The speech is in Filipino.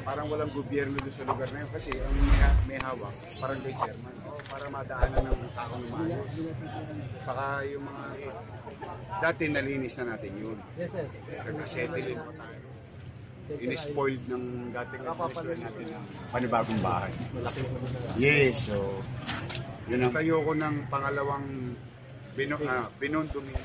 parang walang gobyerno doon sa lugar na yun kasi ang may hawak, parang kay chairman, para madaanan ng takong lumayo. Saka yung mga, dati nalinis na natin yun. Yes, sir. Nag-settle pa tayo. In-spoiled ng dating administration natin ng panibagong bahay. Yes, so, yun ang tayo ko ng pangalawang binondomino.